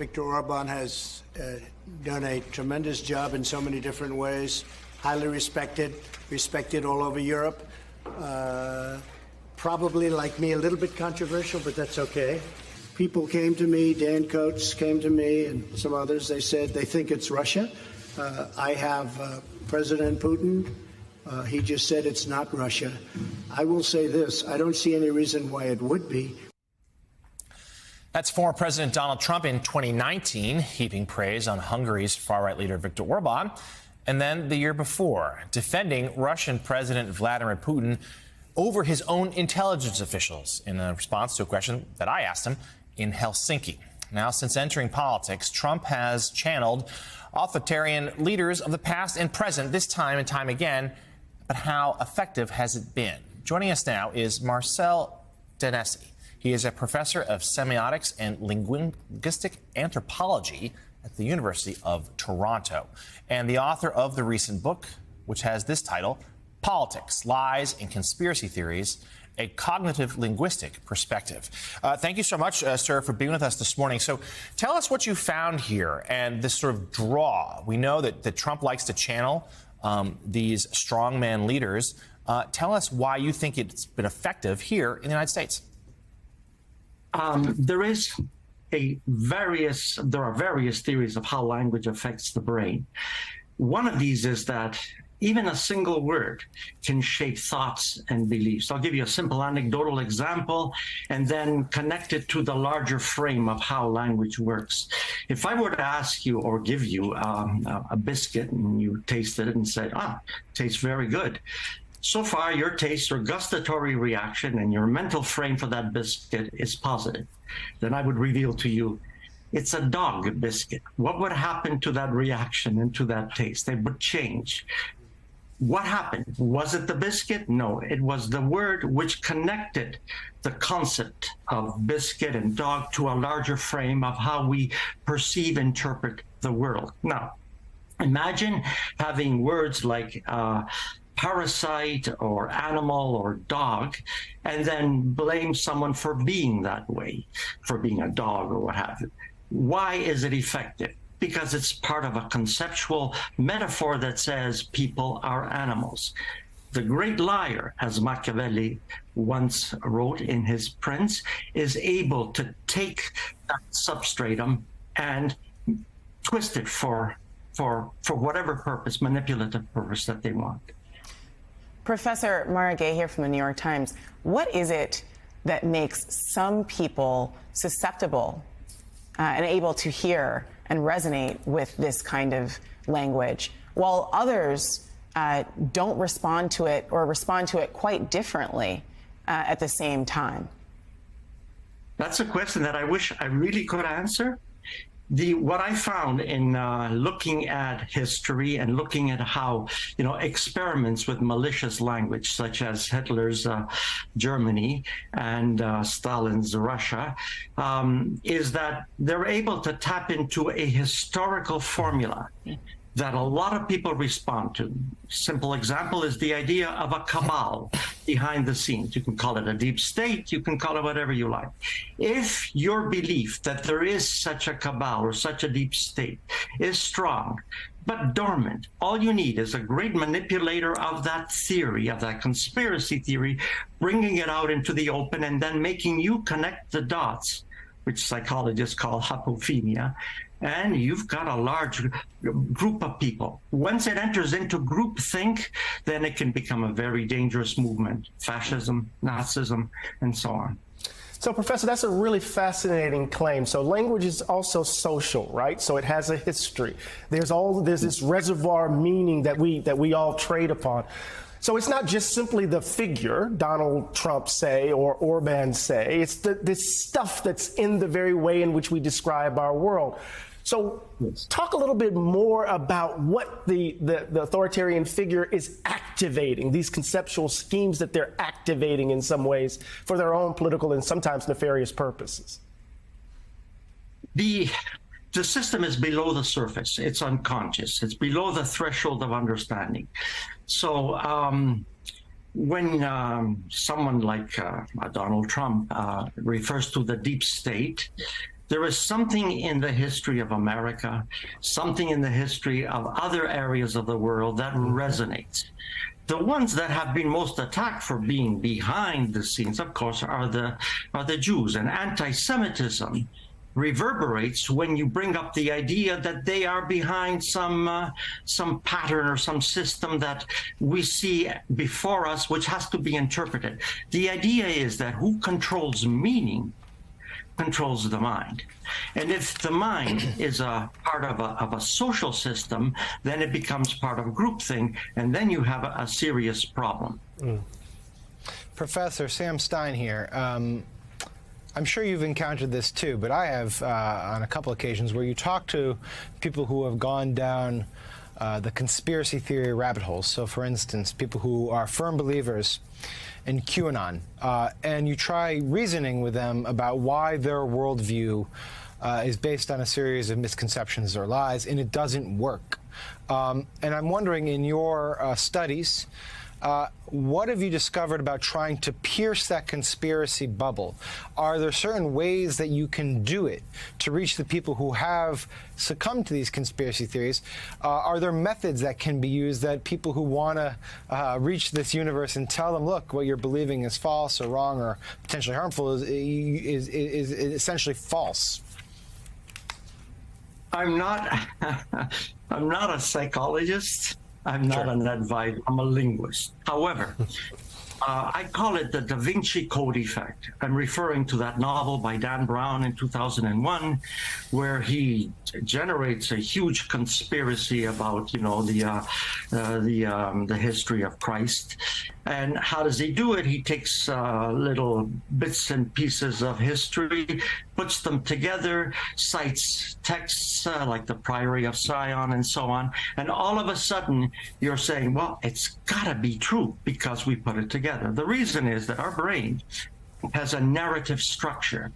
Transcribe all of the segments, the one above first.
Viktor Orban has done a tremendous job in so many different ways, highly respected all over Europe. Probably, like me, a little bit controversial, but that's okay. People came to me, Dan Coates came to me, and some others. They said they think it's Russia. I have President Putin. He just said it's not Russia. I will say this. I don't see any reason why it would be. That's former President Donald Trump in 2019, heaping praise on Hungary's far-right leader Viktor Orban. And then the year before, defending Russian President Vladimir Putin over his own intelligence officials in a response to a question that I asked him in Helsinki. Now, since entering politics, Trump has channeled authoritarian leaders of the past and present, this time and time again. But how effective has it been? Joining us now is Marcel Danesi. He is a professor of semiotics and linguistic anthropology at the University of Toronto and the author of the recent book, which has this title, Politics, Lies, and Conspiracy Theories, a Cognitive Linguistic Perspective. Thank you so much, sir, for being with us this morning. So tell us what you found here and this sort of draw. We know that Trump likes to channel these strongman leaders. Tell us why you think it's been effective here in the United States. There are various theories of how language affects the brain. One of these is that even a single word can shape thoughts and beliefs. I'll give you a simple anecdotal example and then connect it to the larger frame of how language works. If I were to ask you or give you a biscuit and you tasted it and said, tastes very good. So far, your taste or gustatory reaction and your mental frame for that biscuit is positive. Then I would reveal to you, it's a dog biscuit. What would happen to that reaction and to that taste? They would change. What happened? Was it the biscuit? No, it was the word which connected the concept of biscuit and dog to a larger frame of how we perceive, interpret the world. Now, imagine having words like parasite or animal or dog, and then blame someone for being that way, for being a dog or what have you. Why is it effective? Because it's part of a conceptual metaphor that says people are animals. The great liar, as Machiavelli once wrote in his Prince, is able to take that substratum and twist it for whatever purpose, manipulative purpose that they want. Professor Mara Gay here from the New York Times. What is it that makes some people susceptible and able to hear and resonate with this kind of language, while others don't respond to it or respond to it quite differently at the same time? That's a question that I wish I really could answer. What I found in looking at history and looking at how, experiments with malicious language, such as Hitler's Germany and Stalin's Russia, is that they're able to tap into a historical formula that a lot of people respond to. Simple example is the idea of a cabal behind the scenes. You can call it a deep state, you can call it whatever you like. If your belief that there is such a cabal or such a deep state is strong, but dormant, all you need is a great manipulator of that theory, of that conspiracy theory, bringing it out into the open and then making you connect the dots, which psychologists call hypophenia, and you've got a large group of people. Once it enters into groupthink, then it can become a very dangerous movement, fascism, Nazism, and so on. So, Professor, that's a really fascinating claim. So language is also social, right? So it has a history. There's this reservoir meaning that we all trade upon. So it's not just simply the figure, Donald Trump, say, or Orban, say. It's this stuff that's in the very way in which we describe our world. So talk a little bit more about what the authoritarian figure is activating, these conceptual schemes that they're activating in some ways for their own political and sometimes nefarious purposes. The system is below the surface. It's unconscious. It's below the threshold of understanding. So when someone like Donald Trump refers to the deep state, There is something in the history of America, something in the history of other areas of the world that resonates. The ones that have been most attacked for being behind the scenes, of course, are the Jews. And anti-Semitism reverberates when you bring up the idea that they are behind some pattern or some system that we see before us, which has to be interpreted. The idea is that who controls meaning controls the mind. And if the mind is a part of a social system, then it becomes part of groupthink, and then you have a serious problem. Professor Sam Stein here. I'm sure you've encountered this too, but I have on a couple occasions where you talk to people who have gone down the conspiracy theory rabbit holes. So, for instance, people who are firm believers in QAnon, and you try reasoning with them about why their worldview is based on a series of misconceptions or lies, and it doesn't work. And I'm wondering, in your studies, what have you discovered about trying to pierce that conspiracy bubble? Are there certain ways that you can do it to reach the people who have succumbed to these conspiracy theories? Are there methods that can be used that people who want to reach this universe and tell them, look, what you're believing is false or wrong or potentially harmful is essentially false? I'm not a psychologist. I'm not an advisor. I'm a linguist. However, I call it the Da Vinci Code effect. I'm referring to that novel by Dan Brown in 2001, where he generates a huge conspiracy about, you know, the history of Christ. And how does he do it? He takes little bits and pieces of history, puts them together, cites texts like the Priory of Sion and so on. And all of a sudden, you're saying, well, it's got to be true because we put it together. The reason is that our brain has a narrative structure.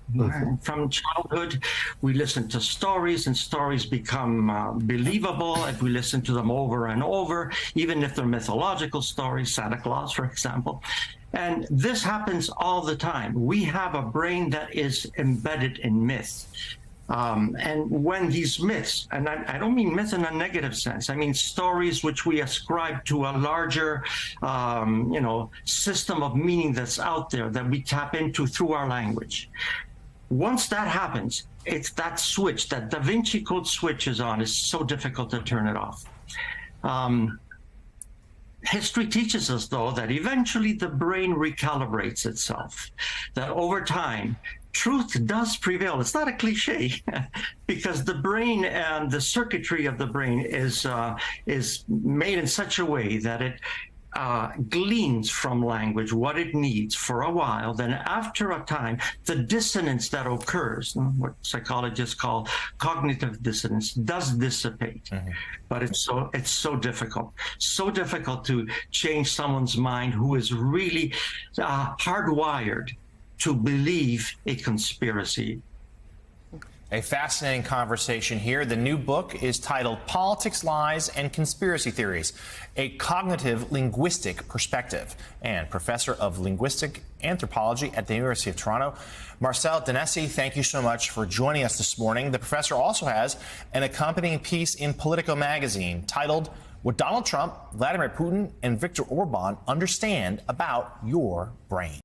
From childhood, we listen to stories, and stories become believable if we listen to them over and over, even if they're mythological stories, Santa Claus, for example. And this happens all the time. We have a brain that is embedded in myth. And when these myths, and I don't mean myth in a negative sense, I mean stories which we ascribe to a larger, system of meaning that's out there that we tap into through our language. Once that happens, it's that switch, that Da Vinci Code switch is on. It's so difficult to turn it off. History teaches us, though, that eventually the brain recalibrates itself, that over time, truth does prevail. It's not a cliche because the brain and the circuitry of the brain is made in such a way that it gleans from language what it needs for a while. Then after a time, the dissonance that occurs, what psychologists call cognitive dissonance, does dissipate. But it's so difficult to change someone's mind who is really hardwired to believe a conspiracy. A fascinating conversation here. The new book is titled Politics, Lies, and Conspiracy Theories, a Cognitive Linguistic Perspective. And Professor of Linguistic Anthropology at the University of Toronto, Marcel Danesi, thank you so much for joining us this morning. The professor also has an accompanying piece in Politico magazine titled What Donald Trump, Vladimir Putin, and Viktor Orban Understand About Your Brain.